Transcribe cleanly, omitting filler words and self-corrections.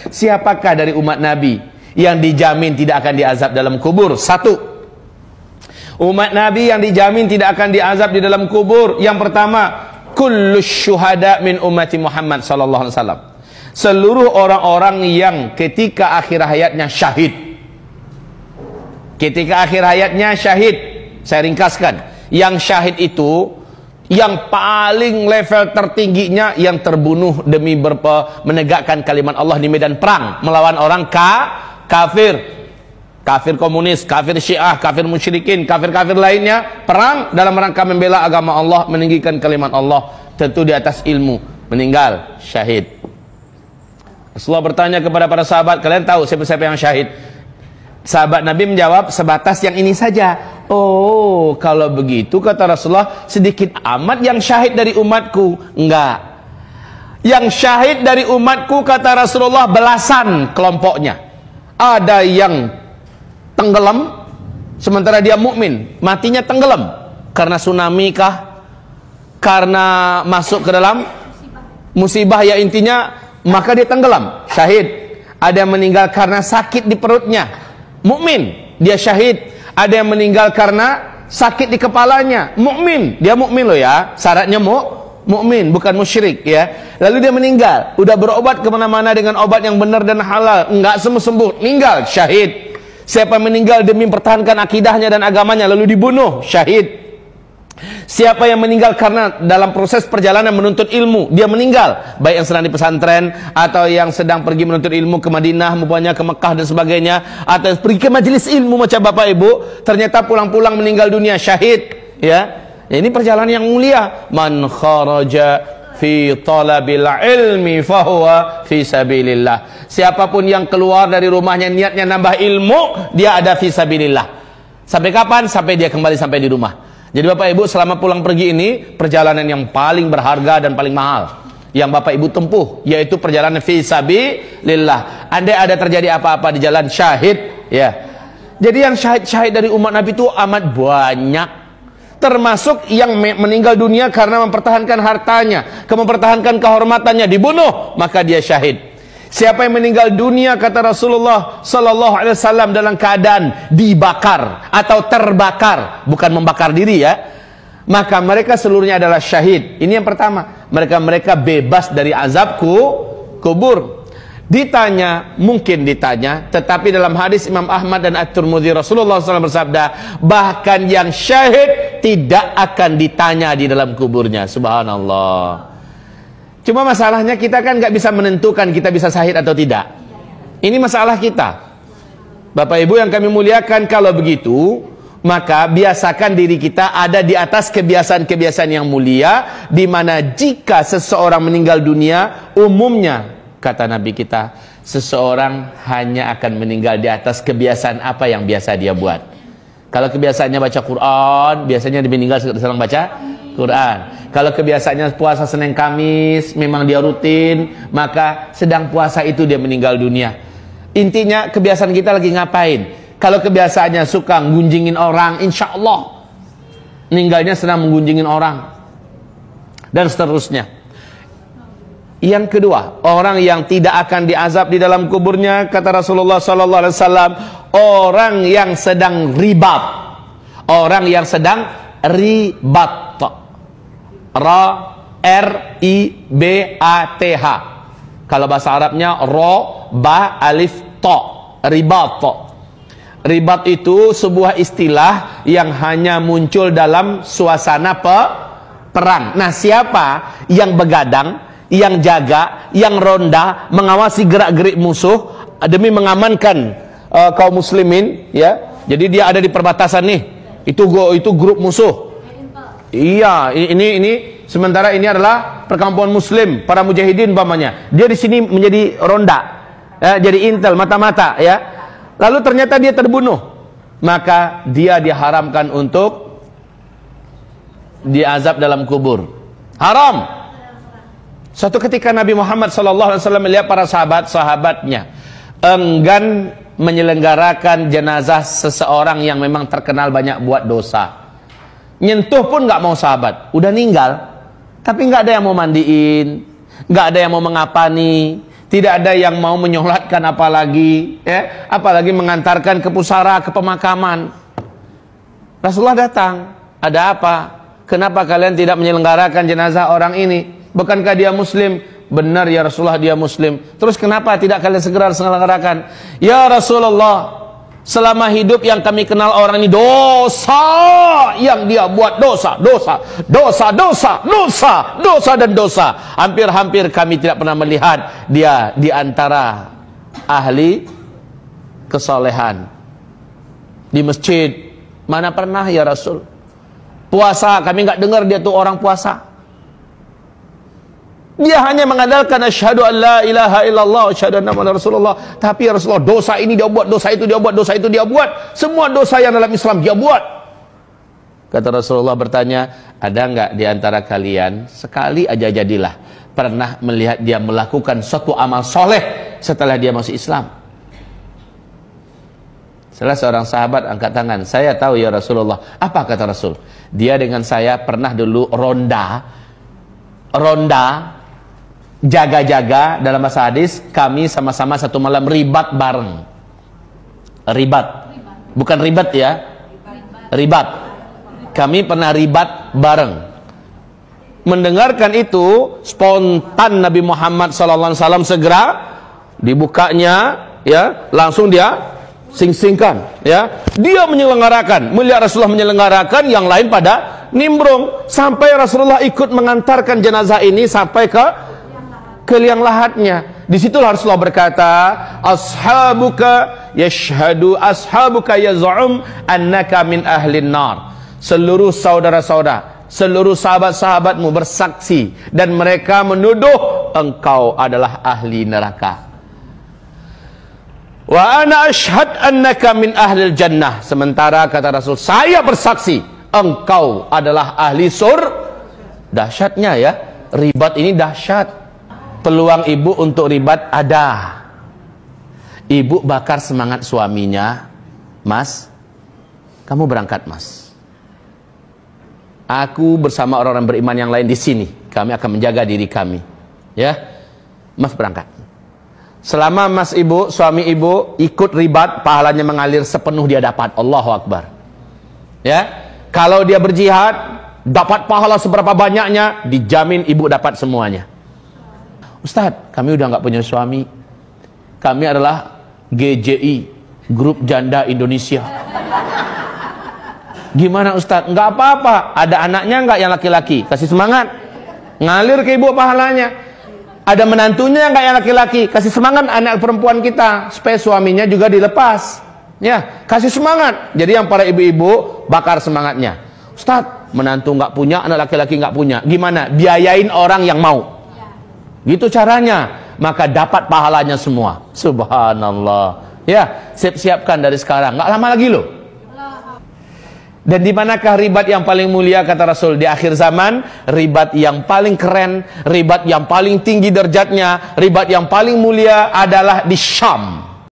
Siapakah dari umat Nabi yang dijamin tidak akan diazab dalam kubur? Satu, umat Nabi yang dijamin tidak akan diazab di dalam kubur. Yang pertama, kullus syuhada min ummati Muhammad sallallahu alaihi wasallam. Seluruh orang-orang yang ketika akhir hayatnya syahid. Ketika akhir hayatnya syahid. Saya ringkaskan. Yang syahid itu yang paling level tertingginya yang terbunuh demi menegakkan kalimat Allah di medan perang melawan orang kafir, kafir komunis, kafir syiah, kafir musyrikin, kafir-kafir lainnya, perang dalam rangka membela agama Allah, meninggikan kalimat Allah, tentu di atas ilmu, meninggal syahid. Rasulullah bertanya kepada para sahabat, kalian tahu siapa-siapa yang syahid? Sahabat Nabi menjawab, sebatas yang ini saja. Oh, kalau begitu kata Rasulullah, sedikit amat yang syahid dari umatku. Enggak. Yang syahid dari umatku kata Rasulullah belasan kelompoknya. Ada yang tenggelam sementara dia mukmin, matinya tenggelam karena tsunami kah? Karena masuk ke dalam musibah, ya intinya maka dia tenggelam, syahid. Ada yang meninggal karena sakit di perutnya, mukmin, dia syahid. Ada yang meninggal karena sakit di kepalanya, mukmin, dia mukmin loh ya, syaratnya mukmin, bukan musyrik ya. Lalu dia meninggal, udah berobat kemana-mana dengan obat yang benar dan halal, enggak sembuh-sembuh, meninggal, syahid. Siapa meninggal demi mempertahankan akidahnya dan agamanya lalu dibunuh, syahid. Siapa yang meninggal karena dalam proses perjalanan menuntut ilmu, dia meninggal, baik yang sedang di pesantren atau yang sedang pergi menuntut ilmu ke Madinah, ke Mekah dan sebagainya, atau pergi ke majelis ilmu macam Bapak Ibu, ternyata pulang-pulang meninggal dunia, syahid ya. Ini perjalanan yang mulia. Man kharaja fi talabil ilmi fahuwa fi sabilillah. Siapapun yang keluar dari rumahnya niatnya nambah ilmu, dia ada fi sabilillah. Sampai kapan? Sampai dia kembali sampai di rumah. Jadi Bapak Ibu selama pulang pergi ini perjalanan yang paling berharga dan paling mahal yang Bapak Ibu tempuh, yaitu perjalanan fi sabilillah. Andai ada terjadi apa-apa di jalan, syahid ya. Jadi yang syahid-syahid dari umat Nabi itu amat banyak. Termasuk yang meninggal dunia karena mempertahankan hartanya, mempertahankan kehormatannya, dibunuh, maka dia syahid. Siapa yang meninggal dunia kata Rasulullah sallallahu alaihi wasallam dalam keadaan dibakar atau terbakar, bukan membakar diri ya, maka mereka seluruhnya adalah syahid. Ini yang pertama, mereka bebas dari azab kubur. Ditanya, mungkin ditanya, tetapi dalam hadis Imam Ahmad dan At-Tirmidzi Rasulullah SAW bersabda, bahkan yang syahid tidak akan ditanya di dalam kuburnya. Subhanallah. Cuma masalahnya kita kan nggak bisa menentukan kita bisa syahid atau tidak. Ini masalah kita. Bapak Ibu yang kami muliakan, kalau begitu maka biasakan diri kita ada di atas kebiasaan-kebiasaan yang mulia, di mana jika seseorang meninggal dunia, umumnya kata Nabi kita, seseorang hanya akan meninggal di atas kebiasaan apa yang biasa dia buat. Kalau kebiasaannya baca Quran, biasanya dia meninggal sedang baca Quran. Kalau kebiasaannya puasa Senin Kamis, memang dia rutin, maka sedang puasa itu dia meninggal dunia. Intinya kebiasaan kita lagi ngapain. Kalau kebiasaannya suka ngunjingin orang, insya Allah meninggalnya sedang menggunjingin orang, dan seterusnya. Yang kedua, orang yang tidak akan diazab di dalam kuburnya kata Rasulullah sallallahu alaihi wasallam, orang yang sedang ribat. Orang yang sedang ribat. R-I-B-A-T-H. Kalau bahasa Arabnya ro ba alif to, ribat. Ribat itu sebuah istilah yang hanya muncul dalam suasana perang. Nah, siapa yang begadang, yang jaga, yang ronda, mengawasi gerak-gerik musuh demi mengamankan kaum muslimin ya. Jadi dia ada di perbatasan nih. Itu grup musuh. Iya, ini sementara ini adalah perkampungan muslim, para mujahidin umpamanya. Dia di sini menjadi ronda. Ya, jadi intel mata-mata ya. Lalu ternyata dia terbunuh. Maka dia diharamkan untuk diazab dalam kubur. Haram. Suatu ketika Nabi Muhammad SAW melihat para sahabat-sahabatnya enggan menyelenggarakan jenazah seseorang yang memang terkenal banyak buat dosa. Nyentuh pun nggak mau sahabat, udah ninggal, tapi nggak ada yang mau mandiin, nggak ada yang mau mengapani, Tidak ada yang mau menyolatkan apalagi mengantarkan ke pusara, ke pemakaman. Rasulullah datang, ada apa? Kenapa kalian tidak menyelenggarakan jenazah orang ini? Bukankah dia muslim? Benar ya Rasulullah, dia muslim. Terus kenapa tidak kalian segera selenggarakan? Ya Rasulullah, selama hidup yang kami kenal orang ini dosa yang dia buat, dosa dan dosa. Hampir-hampir kami tidak pernah melihat dia di antara ahli kesolehan. Di masjid mana pernah ya Rasul? Puasa kami nggak dengar dia tuh orang puasa. Dia hanya mengandalkan asyhadu an la ilaha illallah asyhadu anna muhammadar rasulullah. Tapi ya Rasulullah, dosa ini dia buat, dosa itu dia buat, dosa itu dia buat. Semua dosa yang dalam Islam dia buat. Kata Rasulullah bertanya, ada enggak di antara kalian sekali aja jadilah pernah melihat dia melakukan suatu amal soleh setelah dia masuk Islam? Salah seorang sahabat angkat tangan, saya tahu ya Rasulullah. Apa kata Rasul? Dia dengan saya pernah dulu ronda, jaga-jaga. Dalam bahasa hadis, kami sama-sama satu malam ribat bareng. Ribat, bukan ribat ya, ribat. Kami pernah ribat bareng. Mendengarkan itu, spontan Nabi Muhammad SAW segera dibukanya, ya, langsung dia sing-singkan, ya. Dia menyelenggarakan, melihat Rasulullah menyelenggarakan, yang lain pada nimbrung, sampai Rasulullah ikut mengantarkan jenazah ini sampai ke liang lahatnya. Di situlah Rasulullah berkata, ashabuka yashhadu, ashabuka yaz'um annaka min ahlin nar. Seluruh saudara-saudara, seluruh sahabat-sahabatmu bersaksi dan mereka menuduh engkau adalah ahli neraka. Wa ana ashhad annaka min ahlil jannah. Sementara kata Rasul, saya bersaksi engkau adalah ahli surga. Dahsyatnya ya, ribat ini dahsyat. Peluang ibu untuk ribat ada. Ibu bakar semangat suaminya, Mas, kamu berangkat Mas. Aku bersama orang-orang beriman yang lain di sini. Kami akan menjaga diri kami. Ya, Mas berangkat. Selama Mas ibu, suami ibu ikut ribat, pahalanya mengalir sepenuh dia dapat. Allahu Akbar. Ya, kalau dia berjihad, dapat pahala seberapa banyaknya, dijamin ibu dapat semuanya. Ustadz, kami udah nggak punya suami. Kami adalah GJI, Grup Janda Indonesia. Gimana Ustadz? Nggak apa-apa. Ada anaknya nggak yang laki-laki? Kasih semangat. Ngalir ke ibu pahalanya. Ada menantunya nggak yang laki-laki? Kasih semangat anak perempuan kita supaya suaminya juga dilepas. Ya, kasih semangat. Jadi yang para ibu-ibu bakar semangatnya. Ustadz, menantu nggak punya, anak laki-laki nggak punya. Gimana? Biayain orang yang mau. Gitu caranya, maka dapat pahalanya semua. Subhanallah. Ya, siap-siapkan dari sekarang. Nggak lama lagi loh. Dan di manakah ribat yang paling mulia kata Rasul? Di akhir zaman, ribat yang paling keren, ribat yang paling tinggi derajatnya, ribat yang paling mulia adalah di Syam.